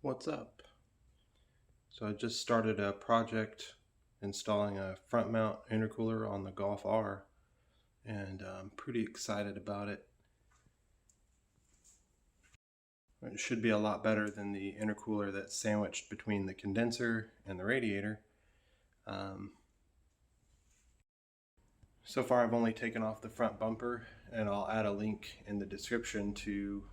What's up? So I just started a project installing a front mount intercooler on the Golf R, and I'm pretty excited about it. It should be a lot better than the intercooler that's sandwiched between the condenser and the radiator. So far I've only taken off the front bumper, and I'll add a link in the description to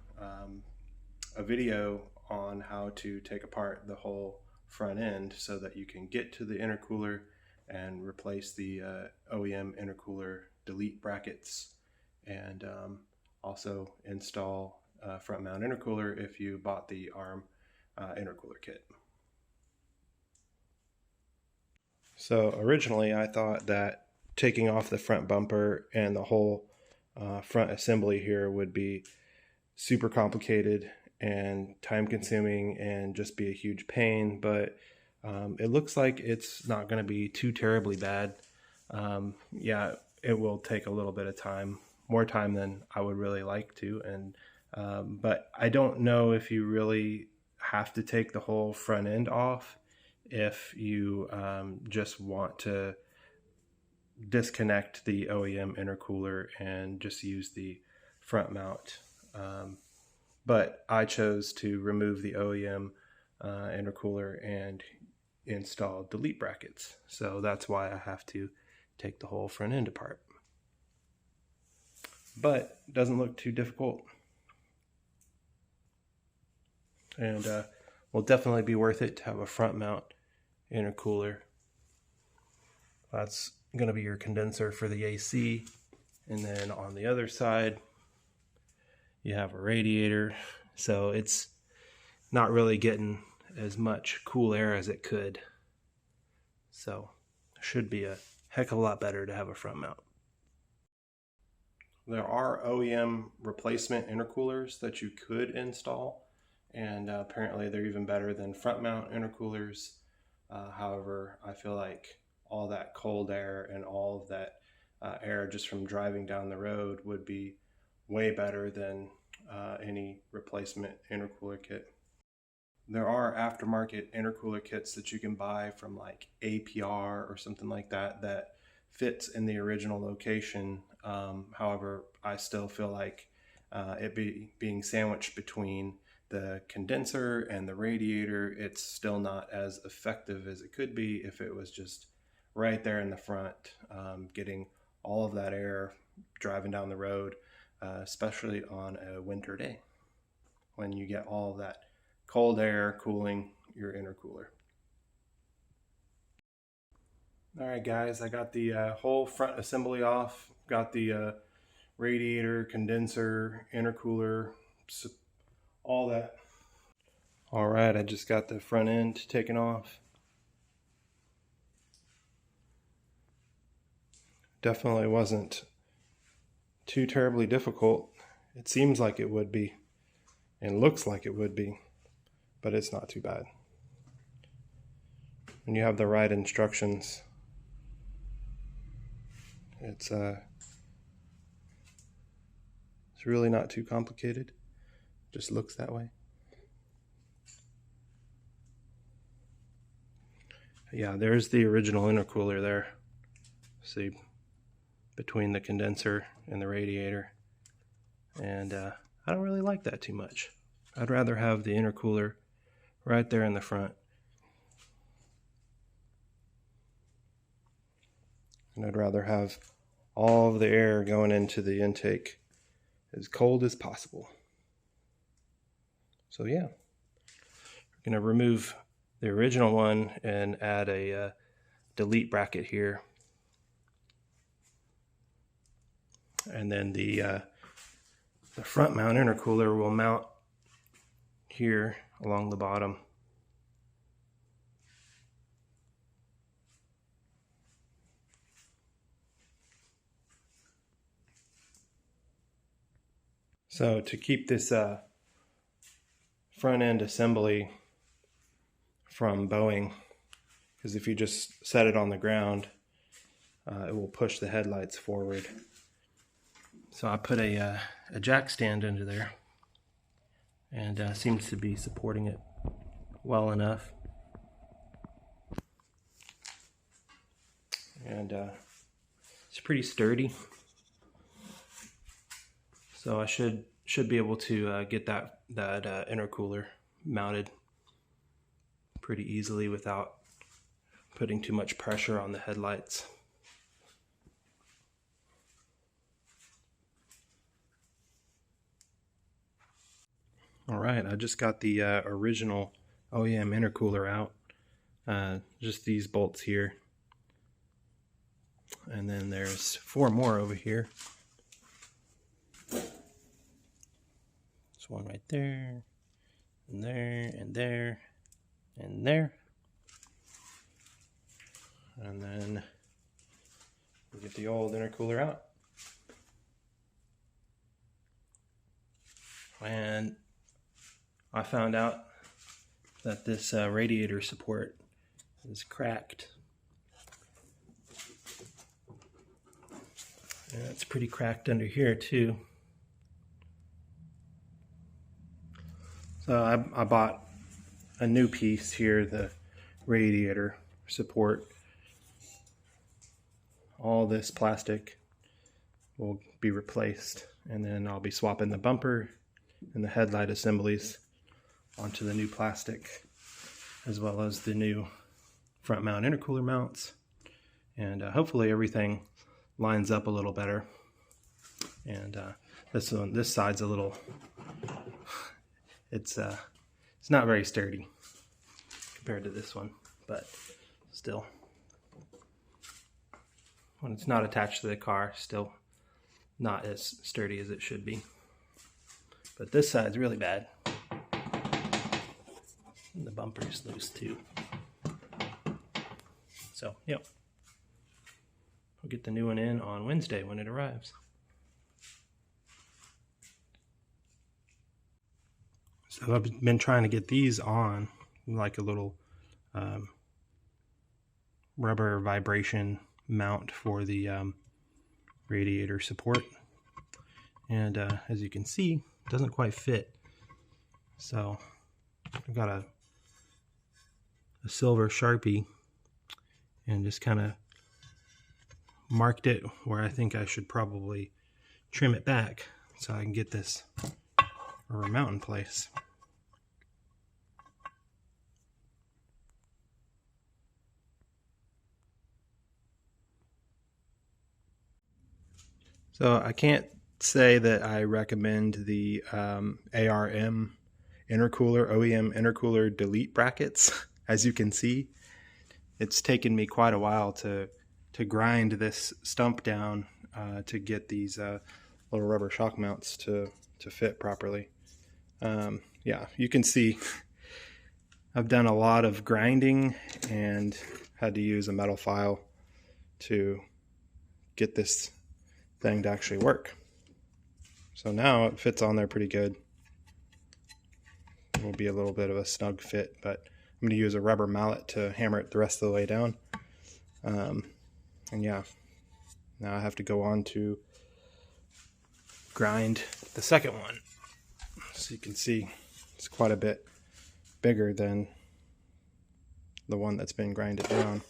a video on how to take apart the whole front end so that you can get to the intercooler and replace the OEM intercooler delete brackets, and also install front mount intercooler if you bought the ARM intercooler kit. So originally I thought that taking off the front bumper and the whole front assembly here would be super complicated and time consuming and just be a huge pain, but it looks like it's not going to be too terribly bad. Yeah, it will take a little bit of time, more time than I would really like to, and but I don't know if you really have to take the whole front end off if you just want to disconnect the OEM intercooler and just use the front mount. But I chose to remove the OEM intercooler and install delete brackets. So that's why I have to take the whole front end apart. But it doesn't look too difficult. And will definitely be worth it to have a front mount intercooler. That's going to be your condenser for the AC. And then on the other side, you have a radiator, so it's not really getting as much cool air as it could. So it should be a heck of a lot better to have a front mount. There are OEM replacement intercoolers that you could install, and apparently they're even better than front mount intercoolers. However, I feel like all that cold air and all of that air just from driving down the road would be way better than any replacement intercooler kit. There are aftermarket intercooler kits that you can buy from like APR or something like that that fits in the original location. However, I still feel like it being sandwiched between the condenser and the radiator, it's still not as effective as it could be if it was just right there in the front, getting all of that air driving down the road, especially on a winter day when you get all of that cold air cooling your intercooler. All right, guys, I got the whole front assembly off, got the radiator, condenser, intercooler, all that. All right, I just got the front end taken off. Definitely wasn't too terribly difficult. It seems like it would be and looks like it would be, but it's not too bad. When you have the right instructions, it's really not too complicated. It just looks that way. Yeah, there's the original intercooler there. See, between the condenser and the radiator, and I don't really like that too much. I'd rather have the intercooler right there in the front, and I'd rather have all of the air going into the intake as cold as possible. So yeah, we're going to remove the original one and add a delete bracket here. And then the front mount intercooler will mount here along the bottom. So to keep this front end assembly from bowing, because if you just set it on the ground, it will push the headlights forward. So I put a jack stand into there, and seems to be supporting it well enough. And it's pretty sturdy. So I should be able to get that intercooler mounted pretty easily without putting too much pressure on the headlights. All right, I just got the original OEM intercooler out. Just these bolts here. And then there's 4 more over here. There's one right there, and there, and there, and there. And then we get the old intercooler out. And I found out that this radiator support is cracked. And it's pretty cracked under here too. So I bought a new piece here, the radiator support. All this plastic will be replaced, and then I'll be swapping the bumper and the headlight assemblies onto the new plastic, as well as the new front mount intercooler mounts. And hopefully everything lines up a little better. And this side's a little, it's not very sturdy compared to this one, but still, when it's not attached to the car, still not as sturdy as it should be. But this side's really bad. And the bumper's loose too. So, yep. We'll get the new one in on Wednesday when it arrives. So I've been trying to get these on, like a little rubber vibration mount for the radiator support. And as you can see, it doesn't quite fit. So I've got a silver Sharpie and just kind of marked it where I think I should probably trim it back so I can get this rubber mount in place. So I can't say that I recommend the ARM intercooler, OEM intercooler delete brackets. As you can see, it's taken me quite a while to grind this stump down to get these little rubber shock mounts to fit properly. Yeah, you can see I've done a lot of grinding and had to use a metal file to get this thing to actually work. So now it fits on there pretty good. It will be a little bit of a snug fit, but I'm going to use a rubber mallet to hammer it the rest of the way down. And yeah, now I have to go on to grind the second one. So you can see it's quite a bit bigger than the one that's been grinded down.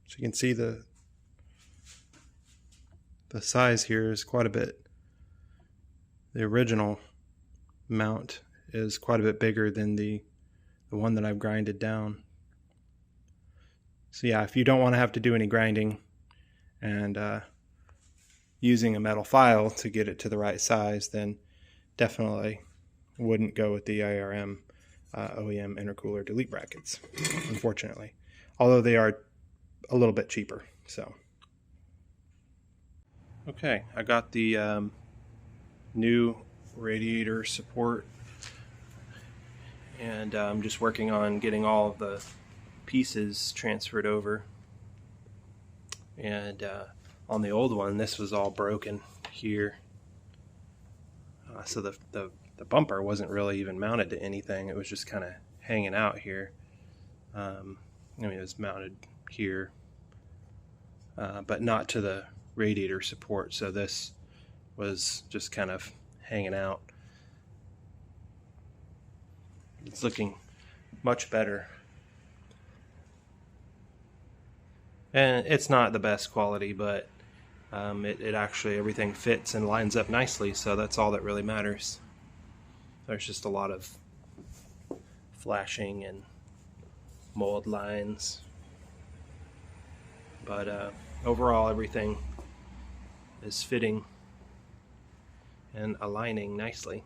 So you can see the size here is quite a bit. The original mount is quite a bit bigger than the one that I've grinded down. So yeah, if you don't want to have to do any grinding and using a metal file to get it to the right size, then definitely wouldn't go with the ARM OEM intercooler delete brackets, unfortunately. Although they are a little bit cheaper. So okay, I got the new radiator support and I'm just working on getting all of the pieces transferred over. And on the old one, this was all broken here, so the bumper wasn't really even mounted to anything. It was just kind of hanging out here. I mean, it was mounted here, but not to the radiator support, so this was just kind of hanging out. It's looking much better, and it's not the best quality, but it actually, everything fits and lines up nicely, so that's all that really matters. There's just a lot of flashing and mold lines, but overall everything is fitting and aligning nicely.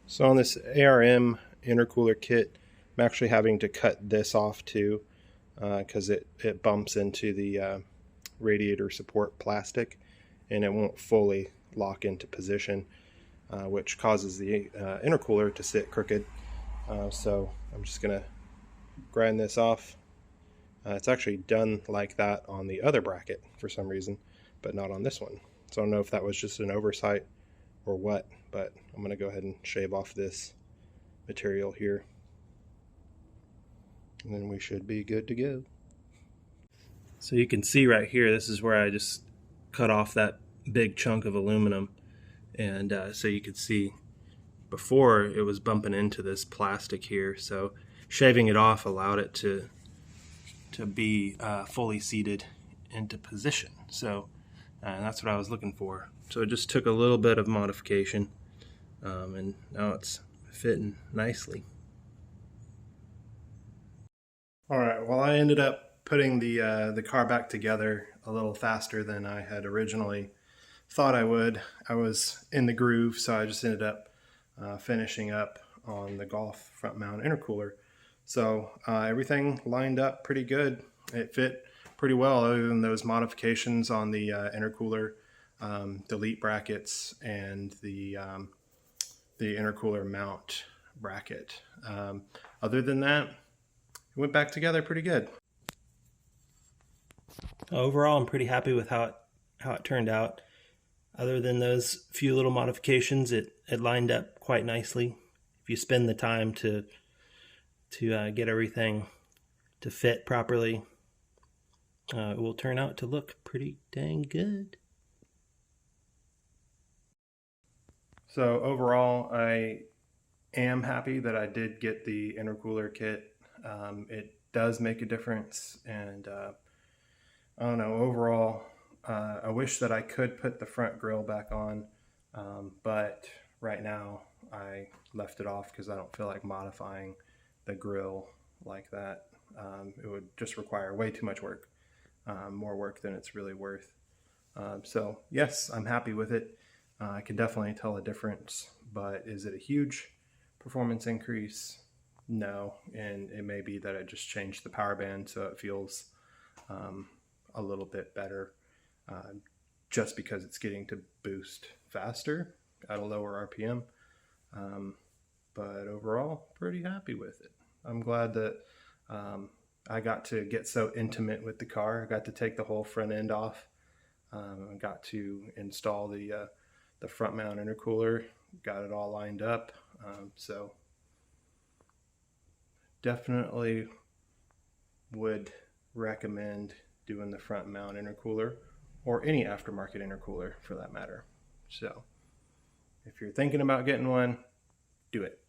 So on this ARM intercooler kit, I'm actually having to cut this off too, because it bumps into the radiator support plastic and it won't fully lock into position, which causes the intercooler to sit crooked. So I'm just going to grind this off. It's actually done like that on the other bracket for some reason, but not on this one. So I don't know if that was just an oversight or what, but I'm going to go ahead and shave off this material here, and then we should be good to go. So you can see right here, this is where I just cut off that big chunk of aluminum, and so you could see before it was bumping into this plastic here, so shaving it off allowed it to be fully seated into position. So that's what I was looking for. So it just took a little bit of modification, and now it's fitting nicely. All right, well, I ended up putting the car back together a little faster than I had originally thought I would. I was in the groove, so I just ended up finishing up on the Golf front mount intercooler. So everything lined up pretty good. It fit pretty well, other than those modifications on the intercooler delete brackets and the intercooler mount bracket. Other than that, it went back together pretty good. Overall, I'm pretty happy with how it turned out. Other than those few little modifications, it lined up quite nicely. If you spend the time to get everything to fit properly, it will turn out to look pretty dang good. So overall, I am happy that I did get the intercooler kit. It does make a difference, and I don't know, overall, I wish that I could put the front grille back on, but right now I left it off because I don't feel like modifying the grille like that. It would just require way too much work, more work than it's really worth. So yes, I'm happy with it. I can definitely tell a difference, but is it a huge performance increase? No, and it may be that I just changed the power band so it feels a little bit better, just because it's getting to boost faster at a lower RPM. But overall, pretty happy with it. I'm glad that I got to get so intimate with the car. I got to take the whole front end off. I got to install the front mount intercooler, got it all lined up. So definitely would recommend doing the front mount intercooler, or any aftermarket intercooler for that matter. So if you're thinking about getting one, do it.